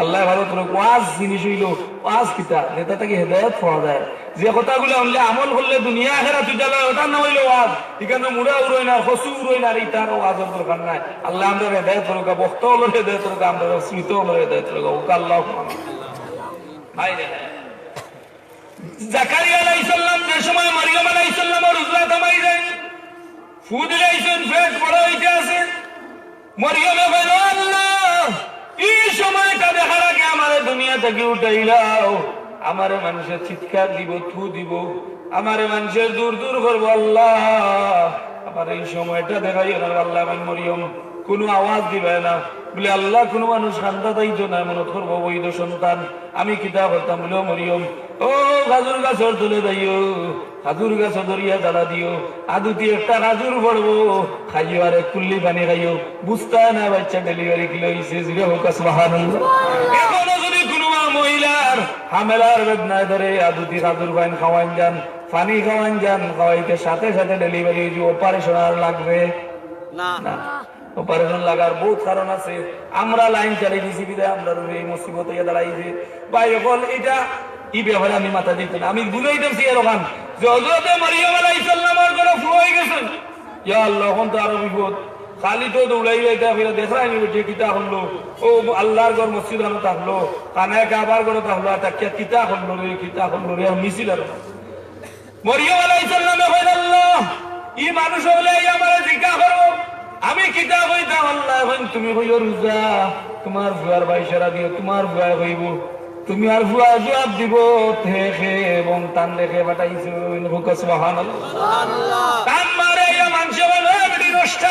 আল্লাহ ভালো তোর ওয়াজ জিনিস হইলো, ওয়াজ কিতা নেতা থেকে হেদায়েত পাওয়া যায়, যে কথাগুলো হলে আমল করলে দুনিয়া আখিরাত জ্বালা, ওটা না হইলো ওয়াজ, এখানে মুড়া উড়ই না, খসু উড়ই না, এটার ওয়াজের দরকার নাই। আল্লাহ আমরা হেদায়েত করুক, বক্ত হলো হেদায়েত করুক, আমরা স্মৃত হলো হেদায়েত করুক, ওকে আল্লাহ ভাই রে। জাকারিয়া আলাইহিস সালাম যে সময় মারিয়াম আলাইহিস সালামের উজলা থামাই দেন, ফু দিলাইছেন, পেট বড় হইতে আছে। মরিয়ম বলল আল্লাহ এই সময়টা দেখার আগে আমারে দুনিয়া থেকে উঠাইলাও, আমারে মানুষের চিৎকার দিব, থু দিব, আমারে মানুষের দূর দূর করবো, আল্লাহ আমার এই সময়টা দেখাই না। আল্লাহ মরিয়ম কোনো আওয়াজ দিবে না, বলে আল্লাহ কোনো মানুষ খান্দা দাইতো না, মনে করবো বৈধ সন্তান আমি কিতাব করতাম, বলে মরিয়ম ও খাজুর গাছর তুলে দাইও, খাজুর গাছ ধরিয়া দাঁড়া দিও, আদুতি একটা খাজুর পড়বো, খাইও আর এক কুল্লি পানি খাইও, বুঝতে না বাচ্চা ডেলিভারি কিলো হয়েছে। সুবহানাল্লাহ। এখনো যদি কোনো মহিলার হামেলার বেদনায় ধরে আদুতি খাজুর পান খাওয়ান যান, পানি খাওয়ান যান, খাওয়াইতে সাথে সাথে ডেলিভারি হয়েছে, অপারেশন আর লাগবে না, অপারেশন লাগার বহুত কারণ আছে, আমরা লাইন চালিয়ে দিছি বিদায় আমরা এই মুসিবত দাঁড়াইছে। ভাই বল এটা এই ব্যাপারে আমি মাথা দিত না। আমি বুঝাই দিচ্ছি এরকম যে হযরতে মারিয়াম আলাইহিস সালামের ঘরে ফ্লো হয়ে গেছেন, ইয়া আল্লাহ এখন তো আরো বিপদ, খালি তো দৌড়াই যাইতে ফিরে দেখাই নি যে কিতা হলো, ও আল্লাহর ঘর মসজিদ আমি থাকলো, কানায় কাবার ঘরে থাকলো, তাকিয়া কিতা হলো রে, কিতা হলো রে, মিছিল আর মরিয়ম আলাইহিস সালামে কইল আল্লাহ ই মানুষ হলে আমারে জিজ্ঞা করো, আমি কিতা কইতাম, আল্লাহ এখন তুমি কইও রোজা, তোমার ভুয়ার ভাই সারা দিও, তোমার ভুয়া হইব, তুমি আর ভুয়া জবাব দিব, দেখে এবং টান দেখে বাটাইছো, সুবহানাল্লাহ সুবহানাল্লাহ। টান মারে ইয়া মানুষ বলে বেটি নষ্ট,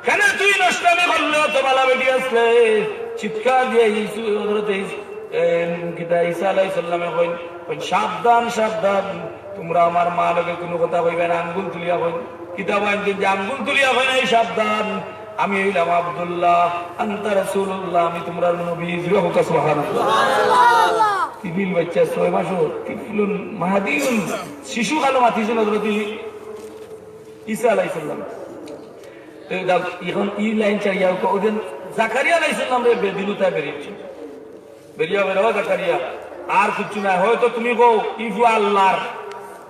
কেন তুই নষ্ট আমি করলে তো বালা বেটি আসলে, চিৎকার দিয়ে হযরত কিতা ঈসা আলাইহিস সালামে কইন সাবধান সাবধান, তোমরা আমার মা লগে কোনো কথা কইবে না, আঙ্গুল তুলিয়া কইন, কিতাব আনছেন যে আঙ্গুল তুলিয়া কইন এই সাবধান, আমি হইলাম আব্দুল্লাহ আনতা রাসূলুল্লাহ, আমি তোমরা নবী। সুবহানাল্লাহ সুবহানাল্লাহ। তিবিল বাচ্চা 6 মাসের তিফলুন মাহাদিউন, শিশু কালো মাতিছেন হযরত ঈসা আলাইহিস সালাম। তো এখন ই লাইন চাইয়া ওদিন জাকারিয়া আলাইহিস সালাম রে বেদিনুতা বেরিয়েছে, বেরিয়া বেরোয়া জাকারিয়া আর কিছু না, হয়তো তুমি গো ইফু আল্লাহর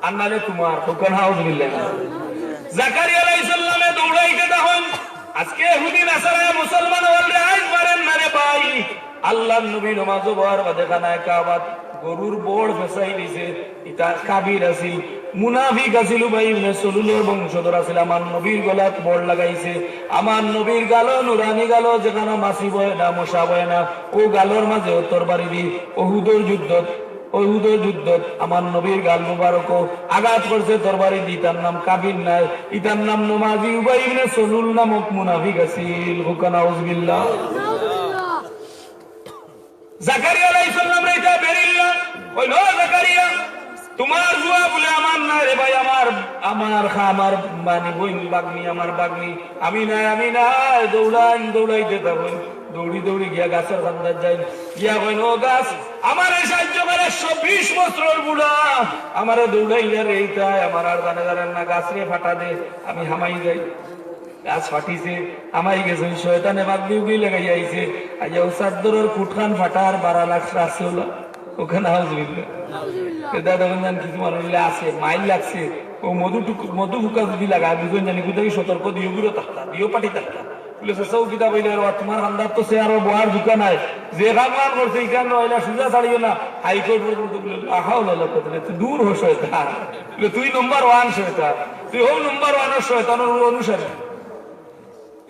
আর নালে তোমার, হুকুম আউযুবিল্লাহ। জাকারিয়া আলাইহিস সালামে দৌড়াইতে তখন আজকে ইহুদি নাসারা মুসলমান হলে আজ পারেন না রে ভাই, আল্লাহর নবী নামাজ পড়ার বাদে খানায় কাবাত গরুর বোড় ফেসাই দিছে, এটা কাবির আছিল, মুনাফিক আছিল, ভাই ইবনে সুলুলের বংশধর আছিল, আমার নবীর গলাত বোড় লাগাইছে, আমার নবীর গালো নুরানি গালো, যেখানে মাছি বয় না মশা বয় না, ও গালোর মাঝে তরবারি দি ওহুদের যুদ্ধত আমার নবীর গাল মুবারক আঘাত করছে তরবারি দি, তার নাম কাবির নাই, ইতার নাম নমাজি উবাই ইবনে সুলুল নামক মুনাফিক আছিল। হুকুম আউযুবিল্লাহ। জাকারিয়া আলাইহিস সালাম রে এটা বেরিল্লা কইলো, জাকারিয়া তোমার জুয়া বলে আমার না রে ভাই, আমার মানে বই বাগনি, আমার বাগনি, আমি নাই দৌড়াইতে থাকুন, দৌড়ি গিয়া গাছের কান্দার যাই, গিয়া কইন ও গাছ আমার সাহায্য করে, 120 বছরের বুড়া আমারে দৌড়াইয়া রে এইটাই আমার আর জানে না, গাছ রে ফাটা দে, আমি হামাই যাই, গাছ ফাটিছে, আমাই গেছে, শয়তানে বাগনি উগি লাগাই আইছে, আইয়া ও চাদরের ফুটখান ফাটার 12 লাখ আছে হলো ওখানে। আউযুবিল্লাহ দাদা বন্ধন কিছু মানুষ আছে মাইল লাগছে, ও মধু ফুকা যদি লাগা দুজন জানি কোথায় সতর্ক দিও গুলো থাকতা, দিও পাটি থাকতা চৌকিটা বইলে তোমার হান্দার তো সে আরো বহার ঢুকা নাই, যে কামান করছে এখান নইলা সুজা ছাড়িও না, হাইকোর্ট পর্যন্ত আহাও লাল তুই দূর হো শয়তান, তুই নম্বর 1 শয়তান, তুই হোম নম্বর 1 শয়তানের অনুসারী।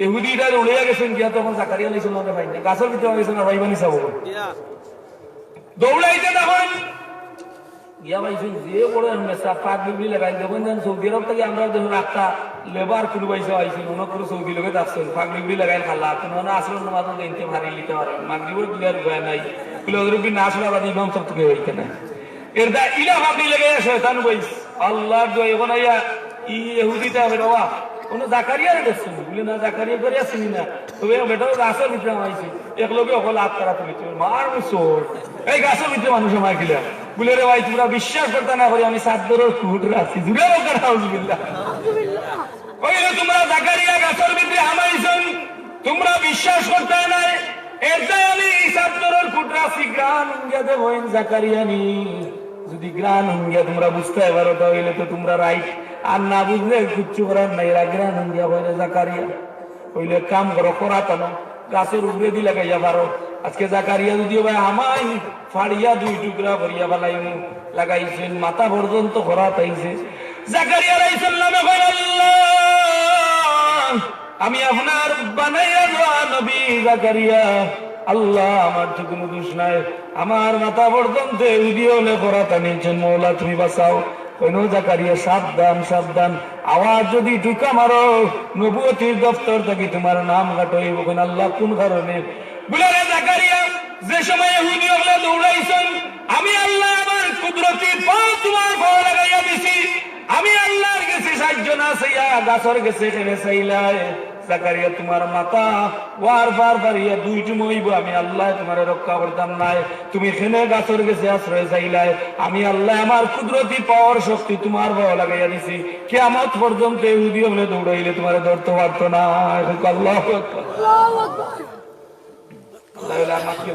ইহুদিরা উড়িয়া গেছেন গিয়া তখন জাকারিয়া আলাইহিস সালামকে পাইনি, গাছের ভিতরে গেছেন আর ভাইবানি চাবো দৌড়াইতে তখন গিয়া পাইছেন যে বড় মেসা পাক বিবলি লাগাই যখন যেন সৌদি আরব থেকে আমরা যখন একটা লেবার কোনো পয়সা আইছিল অন্য কোনো সৌদি লোকে আসছেন পাক বিবলি লাগাই খালা কোনো আসলেন নামাজ দিনতে ভারী লিতে পারে মাগরিবের ক্লিয়ার উপায় নাই, ওদের না আসলে আবার ইমাম সব থেকে হইতে না, এর দা ইলা ভাবি লাগাই শয়তান বইস আল্লাহর দয়া এখন আইয়া ইহুদিটা হবে বাবা কোনো জাকারিয়া রে দেখছেন বলে না, জাকারিয়া করে আসেনি না, তবে বেটাও গাছের ভিতরে আইছে একলগে অকল হাত তারা তুলেছে মার মুসোর, এই গাছের ভিতরে মানুষ আমার গিলা বলে রে ভাই তোমরা বিশ্বাস করতে না করি আমি চাদরের কুহুট রাখছি, জুড়ে ওখানে আউযুবিল্লাহ কইলে তোমরা জাকারিয়া গাছের ভিতরে হামাইছেন, তোমরা বিশ্বাস করতে নাই, এটাই আমি চাদরের কুহুট রাখছি, গান উঙ্গিয়াতে হইন জাকারিয়া নি, যদি গ্রান উঙ্গিয়া তোমরা বুঝতে পারো তাহলে তো তোমরা রাইট, আর না বুঝলে কিচ্ছু করার নাই, গ্রান উঙ্গিয়া হইলে জাকারিয়া হইলে কাম করো করাতানো গাছের উপরে দি লাগাইয়া পারো, আজকে জাকারিয়া যদিও ভাই আমাই ফাড়িয়া 2 টুকরা ভরিয়া বালাইমু লাগাইছেন, মাথা পর্যন্ত খরাত আইছে, জাকারিয়া আলাইহিস সালামে কইল আল্লাহ আমি আপনার বানাইয়া দেওয়া নবী জাকারিয়া, আল্লাহ আমার তো কোনো দোষ নাই, আমার মাথা পর্যন্ত উদিও হলে খরাত আনিয়েছেন, মওলা তুমি বাঁচাও। কইনো জাকারিয়া সাবধান সাবধান, আওয়াজ যদি ঢুকা মারো নবুয়তির দপ্তর থেকে তোমার নাম কাটইব, কোন আল্লাহ কোন কারণে বলে রে জাকারিয়া যে সময় ইহুদি হলে দৌড়াইছেন, আমি আল্লাহ আমার কুদরতি পাও তোমার পাও লাগাইয়া দিছি, আমি আল্লাহর কাছে সাহায্য না চাইয়া গাছের কাছে টেনে চাইলাই, জাকারিয়া তোমার মাথা বার বাড়িয়া 2টি মইব, আমি আল্লাহ তোমার রক্ষা করতাম নাই, তুমি এখানে গাছের কাছে আশ্রয় চাইলাই, আমি আল্লাহ আমার কুদরতি পাওয়ার শক্তি তোমার ভালো লাগাইয়া দিছি, কিয়ামত পর্যন্ত ইহুদি হলে দৌড়াইলে তোমার ধরতে পারতো না। আল্লাহু আকবার, আল্লাহ আমাকে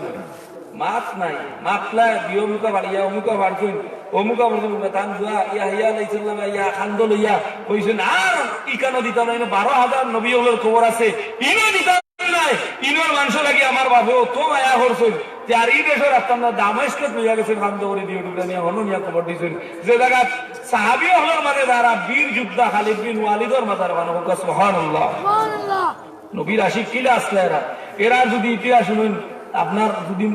মাছ নাই মাতলা দিয়ে অমুকা বাড়িয়া অমুকা বাড়ছেন অমুকা বাড়ছেন তান জুয়া ইয়া ইয়া লাইছিলাম ইয়া খান্দ লইয়া কইছেন আর ইকানো দিতাম না 12,000 নবী হলোর খবর আছে ইনো দিতাম নাই ইনোর মাংস লাগি আমার বাবু তো মায়া করছেন যে আর এই দেশের রাস্তার না দামেস্কে লইয়া গেছেন খান্দ করে দিয়ে উঠবে নিয়ে হনুনিয়া খবর দিয়েছেন যে জায়গা সাহাবী হলোর মাঝে যারা বীর যোদ্ধা খালিদ বিন ওয়ালিদর মাজার বানাবো সুবহানাল্লাহ সুবহানাল্লাহ নবীর আশিক কিলা আসলে এরা যদি ইতিহাস শুনুন আপনার যদি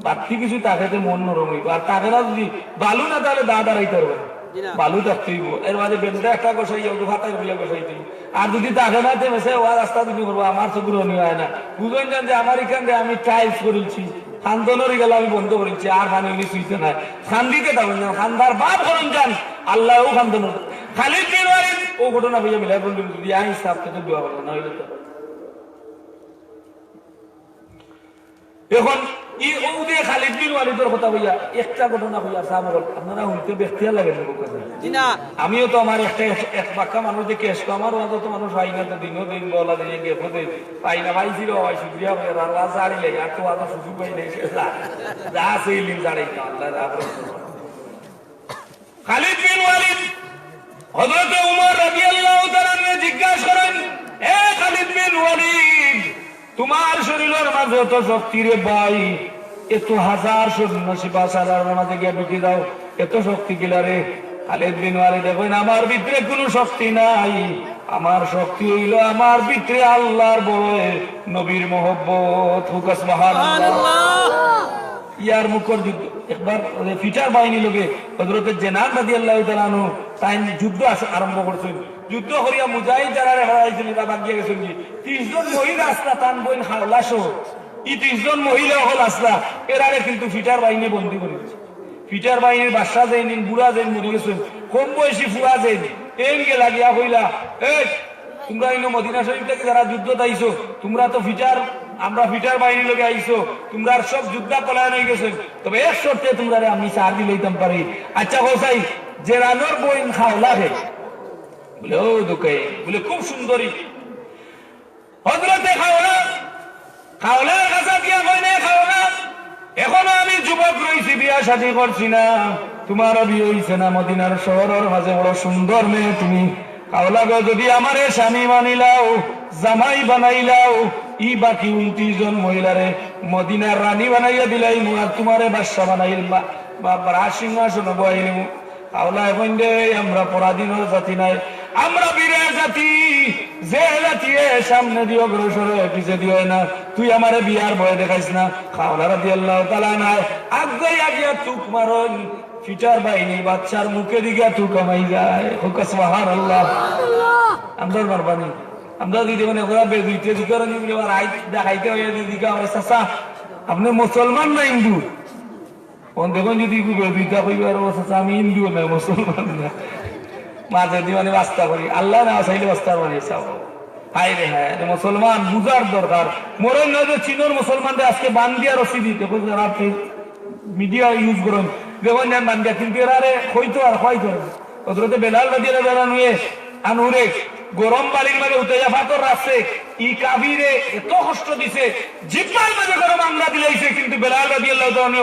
বাড়তি কিছু তাকে মন নরম হইব আর তাকেরা যদি বালু না তাহলে দা দাঁড়াইতে পারবে বালু থাকতেই এর মাঝে বেন্দা একটা গোসাই ভাতা বলে গোসাই দিই আর যদি তাকে না মেসে ও রাস্তা তুমি করবো আমার চোখের অনি হয় না বুঝলেন জান যে আমার এখান থেকে আমি টাইলস করেছি খান্দনের গেলে আমি বন্ধ করেছি আর পানি উনি শুইতে নাই খান্দিতে থাকুন যান খান্দার বাপ করেন যান আল্লাহও খান্দন খালি ও ঘটনা বুঝে মিলাই বলবেন যদি আই সাপ থেকে দোয়া করবো না হইলে তো এখন খালিদ বিন ওয়ালিদের কথা হইয়া একটা ঘটনা হইয়া আপনারা হইতে ব্যক্তিয়া লাগে আমিও তো আমার একটা এক পাক্কা মানুষ দেখে এসতো আমার তো মানুষ হয় না তো দিনও দিন বলা দিয়ে গেপো পাই না ভাই ছিল ভাই শুক্রিয়া ভাই আর ওয়াজ হারিলে আর তো ওয়াজ সুযোগ পাই নাই যা সেই লিম দাঁড়াই না আল্লাহ খালিদ বিন ওয়ালিদ হযরত উমর রাদিয়াল্লাহু তাআলা জিজ্ঞাসা করেন এ খালিদ বিন ওয়ালিদ তোমার শরীরের মাঝে তো শক্তি রে ভাই এত হাজার সৈন্য সিপাহ সালারের মাঝে গিয়ে ঢুকে দাও এত শক্তি গিলা রে খালিদ বিন ওয়ালিদ দেখেন আমার ভিতরে কোনো শক্তি নাই আমার শক্তি হইল আমার ভিতরে আল্লাহর ভয় নবীর মহব্বত হুকাস সুবহানাল্লাহ ইয়ার মুখর যুদ্ধ একবার ফিটার বাহিনী লোকে হযরত জেনান রাদিয়াল্লাহু তাআলা আনহু তাই যুদ্ধ আরম্ভ করছেন যুদ্ধ করিয়া মুজাহিদ যারা হারাইছেন এরা বাগিয়ে গেছেন 30 জন মহিলা আসলা তান বইন হাওলা সহ এই 30 জন মহিলা হল আসলা এরারে কিন্তু ফিটার বাহিনী বন্দী করে দিয়েছে ফিটার বাহিনীর বাদশা যাইনি বুড়া যাইন মরে গেছেন কম বয়সী ফুয়া যাইন এই গে লাগিয়া কইলা এই তোমরা ইনো মদিনা শরীফ থেকে যারা যুদ্ধ দাইছো তোমরা তো ফিটার আমরা ফিটার বাহিনীর লোকে আইছো তোমরা সব যুদ্ধা পলায়ন হয়ে গেছে তবে এক শর্তে তোমরা আমি সাহায্য লইতাম পারি আচ্ছা হোসাই যে রানোর বইন খাওলা হে বলে ও দুকে বলে খুব সুন্দরী হযরতে খাওলার কাছে গিয়া কইনে খাওলা এখনো আমি যুবক রইছি বিয়া শাদী করছি না তোমারও বিয়ে হইছে না মদিনার শহরের মাঝে বড় সুন্দর মেয়ে তুমি খাওলা গো যদি আমারে স্বামী মানিলাও জামাই বানাইলাও ই বাকি 29 জন মহিলারে মদিনার রানী বানাইয়া দিলাই আর তোমারে বাদশা বানাইল বা সিংহাসন বহাইল খাওলা এখন দে আমরা পরাধীনের জাতি নাই আমরা বীরের জাতি যে জাতি সামনে দিয়ে অগ্রসর হয়ে পিছিয়ে দিও না তুই আমারে বিয়ার ভয় দেখাইস না খাওলা রাদিয়াল্লাহু তাআলা নাই আগে আগিয়া তুক মারন ফিটার বাহিনী বাচ্চার মুখে দিকে তুক কামাই যায় হুকা সুবহানাল্লাহ আমরা মারবানি আমরা দিদি মানে ওরা বেদিতে দিকে রাইট দেখাইতে হয়ে দিকে আমার চাচা আপনি মুসলমান না হিন্দু দেখুন যদি বেদিটা কইবার চাচা আমি হিন্দু না মুসলমান না মাঝে দিয়ে মানে বাস্তা করি আল্লাহ না চাইলে বাস্তা বানিয়ে চাও হাই রে হ্যাঁ মুসলমান বুঝার দরকার মরণ নয় যে চীনের মুসলমানদের আজকে বান দিয়া রসি দিতে আপনি মিডিয়া ইউজ করেন দেখুন বান দিয়া কিন্তু এরারে হইতো আর হয়তো ওদের বেলাল রাদিয়াল্লাহু তাআলা নুয়ে আনুরে গরম বালির মাঝে উঠে যা ফাতর রাখছে ই কাবিরে এত কষ্ট দিছে জিব্বার মাঝে গরম আমরা দিলাইছে কিন্তু বেলাল রাদিয়াল্লাহু তাআলা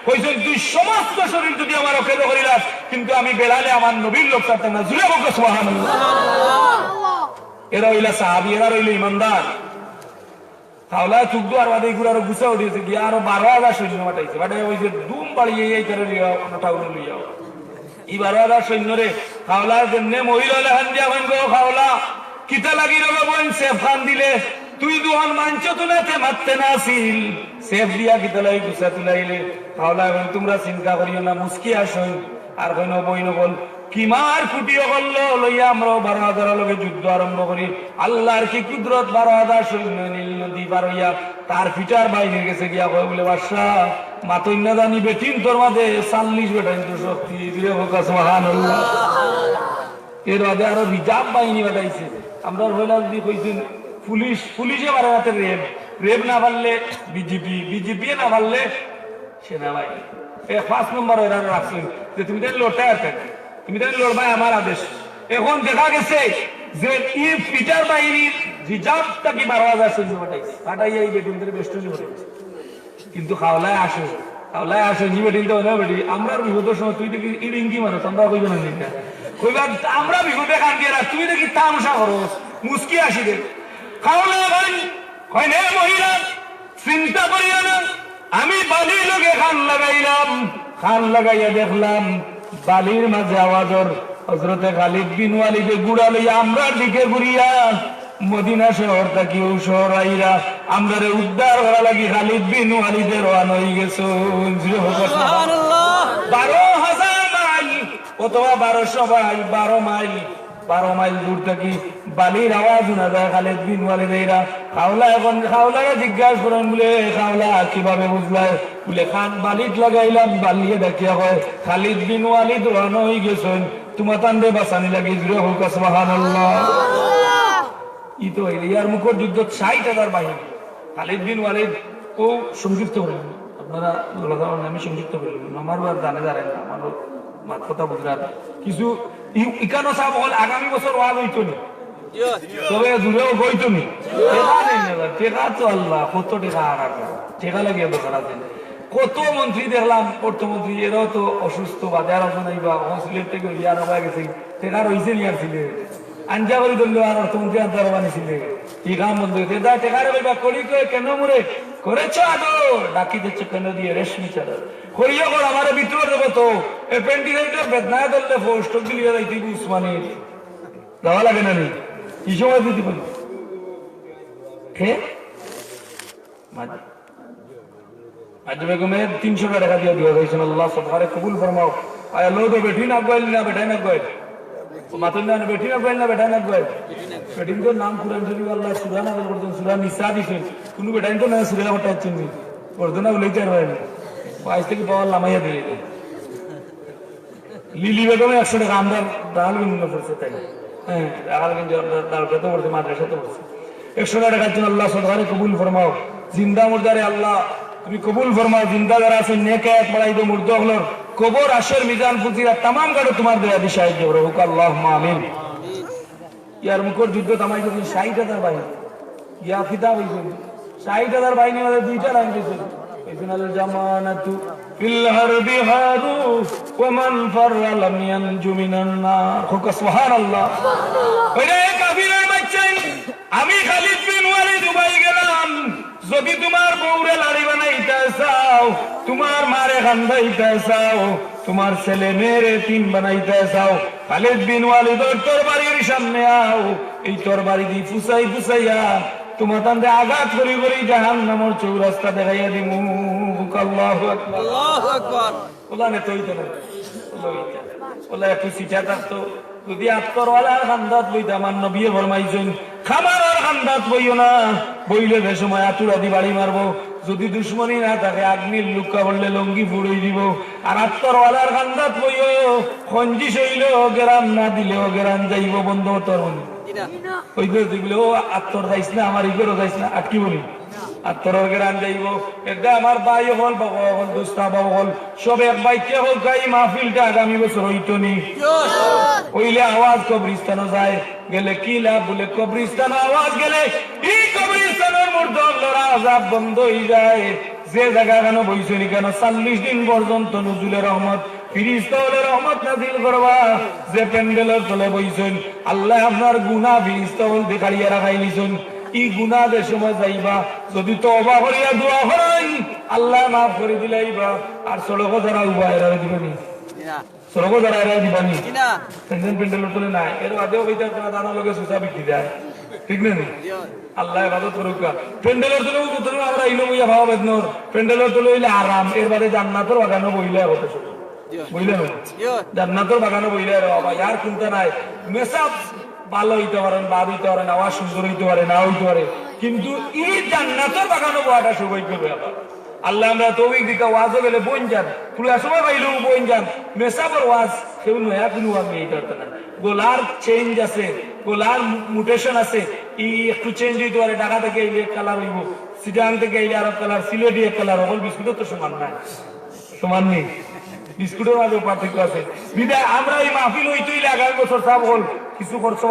কইছেন তুই সমস্ত শরীর যদি আমার অকেদ করিলাস কিন্তু আমি বেলালে আমার নবীর লোক করতাম না জুড়ে বলতে সুবহানাল্লাহ এরা হইলা সাহাবী এরা হইল ইমানদার খাওলা চুকদো আর বাদে গুড়ার গুছা উঠেছে গিয়া আরো 12,000 সৈন্য পাঠাইছে হইছে দুম বাড়িয়ে এই করে লিয়াও ওঠাউন লিয়াও ই 12,000 সৈন্যরে খাওলা যেমনে মহিলা লেহান দিয়া হইন গো খাওলা কিতা লাগি রবে বোন সেফ খান দিলে তুই দুহান মানছ তুলাতে মারতে না আসিল সেফ দিয়া কিতা লাগি গুছা তুলাইলে খাওলা তোমরা চিন্তা করিও না মুস্কি আসুন আর কইন বইন বল কিমার কুটিও করলো লইয়া আমরা 12,000 লোকে যুদ্ধ আরম্ভ করি আল্লাহর কি কুদরত 12,000 সৈন্য নীল নদী পার হইয়া তার ফিটার বাইরে গেছে গিয়া কয় বলে বাদশাহ মাতই না জানি বেটিন তোর মাঝে 40 বেটাইন তো শক্তি দিয়ে হোক সুবহানাল্লাহ এর আগে আরো রিজার্ভ বাহিনী বাড়াইছে আমরা হইলা যদি কইছেন পুলিশে বাড়াতে রেব না পারলে বিজেপি না পারলে সেনাবাহিনী 5 নম্বর এরা রাখছেন যে তুমি তাই লড়তে আছেন তুমি তাই লড়বাই আমার আদেশ এখন দেখা গেছে যে ই ফিটার বাহিনীর রিজার্ভটা কি 12,000 সৈন্য পাঠাইছে পাঠাইয়া এই বেগুনদের বেষ্টনী হয়েছে কিন্তু খাওলায় আসো নি বেটি তো না বেটি আমরা বিপদের সময় তুই দেখি ইডিঙ্গি মারো তোমরা কইবে না নিকা কইবা আমরা বিপদে কান দিয়ে রাখ তুই দেখি তামসা করো মুস্কি আসি দে খাওলা ভাই কই নে মহিলা চিন্তা করিও না আমি বালির লগে খান লাগাইয়া দেখলাম বালির মাঝে আওয়াজর হযরতে খালিদ বিন ওয়ালিদে গুড়া লইয়া আমরা দিকে ঘুরিয়া মদিনা শহর থেকে শহর আইরা আমরারে উদ্ধার করা লাগি খালিদ বিন ওয়ালিদে রওনা হয়ে গেছে সুবহানাল্লাহ 12,000 মাইল অথবা 12 মাইল দূর থেকে বালির আওয়াজ শোনা যায় খালিদ বিন ওয়ালিদেরা খাওলাকে জিজ্ঞাসা করেন বলে খাওলা কিভাবে বুঝলা বলে খান বালিত লাগাইলাম বালিয়ে দেখিয়া হয় খালিদ বিন ওয়ালিদ রওনা হয়ে গেছেন তোমার তান্ডে বাঁচানি লাগি জুড়ে হোক সুবহানাল্লাহ ইতো ইয়ার মুখর যুদ্ধ 60,000 বাহিনী খালিদ বিন ওয়ালিদ ও সংযুক্ত করেন আপনারা আমি সংযুক্ত করলাম আমারও আর জানে জানেন না আমারও কথা বুঝলাম কিছু ইকানো সাহেব হল আগামী বছর ওয়াজ হইতো নি তবে দূরেও গইতো নি টেকা তো আল্লাহ কত টেকা টেকা লাগিয়ে দরকার আছে কত মন্ত্রী দেখলাম অর্থমন্ত্রী এরাও তো অসুস্থ বা যারা নাই বা সিলেট থেকে ইয়ার হয়ে গেছে টেকা রয়েছে নি আর ছিলে আঞ্জা করে ধরলো আর অর্থমন্ত্রী আনতে বানিয়েছিলে ই কাম বন্ধ হয়েছে টেকারে বলবা করি কেন মরে করেছ আদর ডাকি দিচ্ছ কেন দিয়ে রেশমি চাদর করিও কর আমার ভিতরে দেবো তো এপেন্ডিসাইটের বেদনায় ধরলে পোস্ট দিলিয়ে যাইতে উসমানের যাওয়া লাগে না নি কি সময় দিতে পারি আজ বেগমের 300 টাকা দিয়ে দেওয়া হয়েছিল আল্লাহ সবহারে কবুল ফরমাও আয় লো তো বেটি না গইল না বেটাই না গইল মাতুন না বেটি না গইল না বেটাই না গইল বেটিন তো নাম কুরআন শরীফ আল্লাহ সূরা নাযিল করতেন সূরা নিসা দিছেন কোন বেটাই তো না সূরা হটাচ্ছেন নি পড়দনা বলেই আর হয় না আজ থেকে পাওয়ার লামাইয়া দিয়ে লিলি বেগমে 100 টাকা আমরা ডাল কিনে পড়ছে তাই হ্যাঁ ডাল কিনে ডাল কত পড়ছে মাদ্রাসাতে পড়ছে 100 টাকা জন্য আল্লাহ সবহারে কবুল ফরমাও জিন্দা মুর্দারে আল্লাহ তুমি কবুল ফরমাও জিন্দা যারা আছেন নেক এক বাড়াই দো মুর্দা হলোর কবর আসর মিজান ফুজিরা तमाम গাড়ো তোমার দয়া দি সাহায্য করো হুক আল্লাহুম্মা আমিন ইয়ার মুখর যুদ্ধ তামাই যদি 60,000 বাহিনী ইয়া ফিদা হইছে 60,000 বাহিনী মানে দুইটা লাইন দিয়েছে ইসনাল জামানাতু ফিল হারবি হারু ওয়া মান ফাররা লাম ইয়ানজু মিনান নার হুক সুবহানাল্লাহ ওরে কাফিরের বাচ্চা আমি খালিদ বিন ওয়ালিদ উবাই গেলাম যদি তোমার বউরে লাড়ি বানাইতে চাও তোমার মারে খান্দাইতে চাও তোমার ছেলে মেয়েরে তিন বানাইতে চাও খালিদ বিন ওয়ালিদের তরবারির সামনে আও এই তরবারি দি ফুসাইয়া তোমার তান্ডে আঘাত করি করি জাহান্নামের চৌরাস্তা দেখাইয়া দিমু আল্লাহু আকবার আল্লাহু আকবার ওলানে তৈতে না ওলা একটু সিটা থাকতো যদি আত্মরওয়ালা খান্দাত বইতে আমার নবী ফরমাইছেন খাবার আর খান্দাত বইও না বইলে বে সময় আতুরা দি বাড়ি মারবো যদি দুশ্মনী না থাকে আগ্নির লুকা বললে লঙ্গি ফুড়ই দিব আর আত্মরওয়ালার খান্দাত বইও খঞ্জি শৈল গেরাম না দিলেও গেরাম যাইব বন্ধ তোর মনে ওই করে দেখলে ও আত্মর যাইস না আমার ইগরও যাইস না আটকি বলি আত্মর গেরাম যাইব একটা আমার ভাই হল বাবা হল দোস্তা বাবা হল সব এক বাইকে হোক গাই মাহফিলটা আগামী বছর হইতো নি ওইলে আওয়াজ কবরিস্তানও যায় গেলে কি লাভ বলে কবরিস্তান আওয়াজ গেলে এই কবরিস্তানের মুর্দা আযাব বন্ধ হয়ে যায় যে জায়গা কেন বইছে নি কেন 40 দিন পর্যন্ত নজুলের রহমত ফিরিস্তাওয়ালের রহমত নাযিল করবা যে প্যান্ডেলের তলে বইছেন আল্লাহ আপনার গুনাহ ফিরিস্তাওয়াল দেখাইয়া রাখাই নিছেন এই গুনাহের সময় যাইবা যদি তওবা করিয়া দোয়া করেন আল্লাহ মাফ করে দিলাইবা আর সড়ক যারা উবায়রা দিবেন না সড়ক যারা এরা দিবেন না প্যান্ডেলের তলে নাই এর আদেও কইতা দানা লগে সুসা বিক্রি যায় ঠিক না আল্লাহ ইবাদত করুকা প্যান্ডেলের তলে উতরে আমরা ইনো বইয়া ভাবা বেদনর প্যান্ডেলের তলে হইলে আরাম এর বাদে জান্নাতের বাগানে বইলে হতে বুঝলেন জান্নাতের বাগানে বইলে বাবা ইয়ার চিন্তা নাই মেসাব ভালো হইতে পারেন বাদ হইতে পারেন আওয়াজ সুন্দর হইতে পারে না হইতে পারে কিন্তু এই জান্নাতের বাগানে বয়াটা সৌভাগ্য ব্যাপার আল্লাহ আমরা তৌফিক দিকা ওয়াজও গেলে বইন যান ফুলা সময় পাইলেও বইন যান মেসাবর ওয়াজ কেউ নয়া কোনো আমি এই করতে না গোলার চেঞ্জ আছে গোলার মুটেশন আছে ই একটু চেঞ্জ হইতে পারে ঢাকা থেকে এই এক কালার হইব সিটাং থেকে এই আরব কালার সিলেটি এক কালার সকল বিস্কুটের তো সমান নাই সমান নেই বিস্কুটের মাঝে পার্থক্য আছে বিদায় আমরা এই মাহফিল হইতেই আগামী বছর সব হল কিছু খরচ